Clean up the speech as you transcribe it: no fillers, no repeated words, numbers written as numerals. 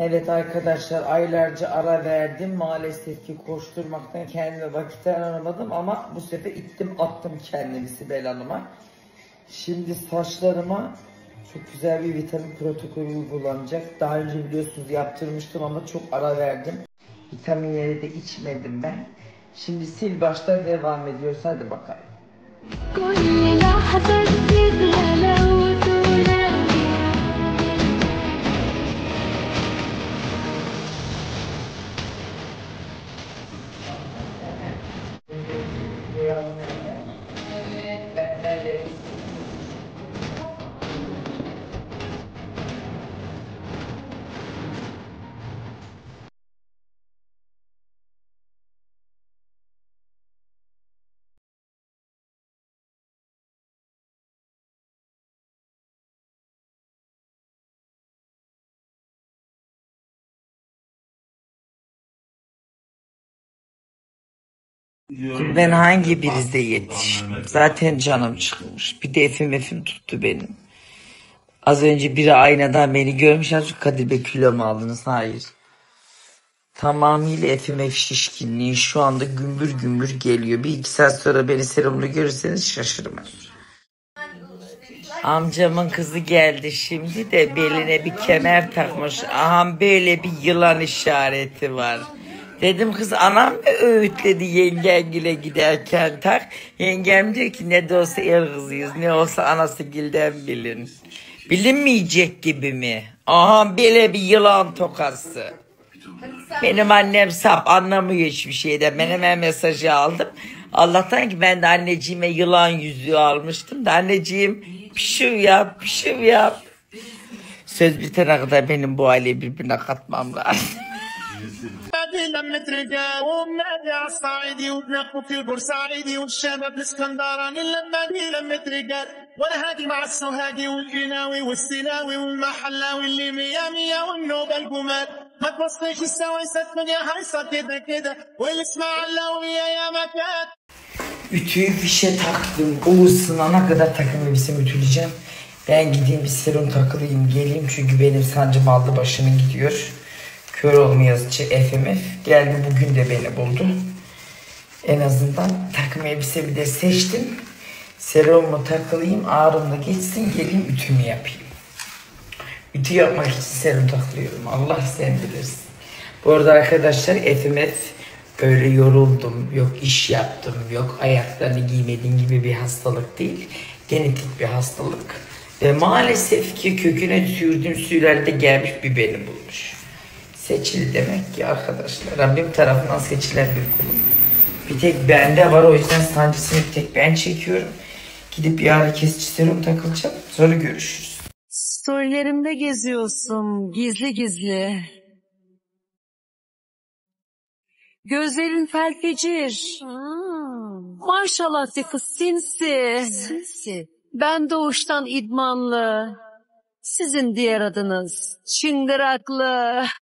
Evet arkadaşlar, aylarca ara verdim. Maalesef ki koşturmaktan kendime vakit ayıramadım ama bu sefer ittim attım kendimi Sibel Hanım'a. Şimdi saçlarıma çok güzel bir vitamin protokolü uygulanacak. Daha önce biliyorsunuz yaptırmıştım ama çok ara verdim. Vitaminleri de içmedim ben. Şimdi sil baştan devam ediyoruz. Hadi bakalım. Ben hangi birizde yetiştim? Zaten canım çıkmış. Bir de efim tuttu benim. Az önce biri aynadan beni görmüş. Az Kadir Bey kilo mu aldınız? Hayır. Tamamıyla efim şişkinliği şu anda gümbür gümbür geliyor. Bir iki saat sonra beni serumlu görürseniz şaşırmayın. Amcamın kızı geldi şimdi de beline bir kemer takmış. Aha böyle bir yılan işareti var. Dedim kız anam mı öğütledi yengengile giderken tak. Yengem diyor ki ne de olsa el kızıyız ne olsa anası gilden bilin. Bilinmeyecek gibi mi? Aha böyle bir yılan tokası. Benim annem sap anlamıyor hiçbir şeyden. Ben hemen mesajı aldım. Allah'tan ki ben de anneciğime yılan yüzüğü almıştım da anneciğim pişiv yap. Söz bitene kadar benim bu aileyi birbirine katmam lazım. لما ترجعوا منادي على الصعيدي وبناخذ في البورسعيدي والشباب الاسكندراني لما ترجع وانا هادي مع السوهاجي والجناوي والسيناوي والمحلاوي اللي مية مية والنوبة الجمال ما توصلش السويسات من يا هيصة كده والاسماعيلاوية يا مكان. Ütüyü fişe taktım. O ısınana kadar takım elbisemi ütüleyeceğim. Ben gideyim bir serum takılayım geleyim çünkü benim sancım aldı başını gidiyor. Kör olmayasıcı FMF geldi bugün de beni buldu. En azından takım elbisemi de seçtim. Serumumu takılayım, ağrım da geçsin, geleyim ütümü yapayım. Ütü yapmak için serum takılıyorum. Allah sen bilirsin. Bu arada arkadaşlar FMF öyle yoruldum, yok iş yaptım, yok ayaklarını giymediğim gibi bir hastalık değil. Genetik bir hastalık. Ve maalesef ki köküne sürdüğüm süylerde gelmiş bir beni bulmuş. Seçili demek ki arkadaşlar. Rabbim tarafından seçilen bir kulum. Bir tek bende var, o yüzden sancısını bir tek ben çekiyorum. Gidip bir ağrı kesici serum takılacağım. Sonra görüşürüz. Storylerimde geziyorsun gizli gizli. Gözlerin felfecir. Maşallah de kız sinsi. Ben doğuştan idmanlı. Sizin diğer adınız çıngıraklı.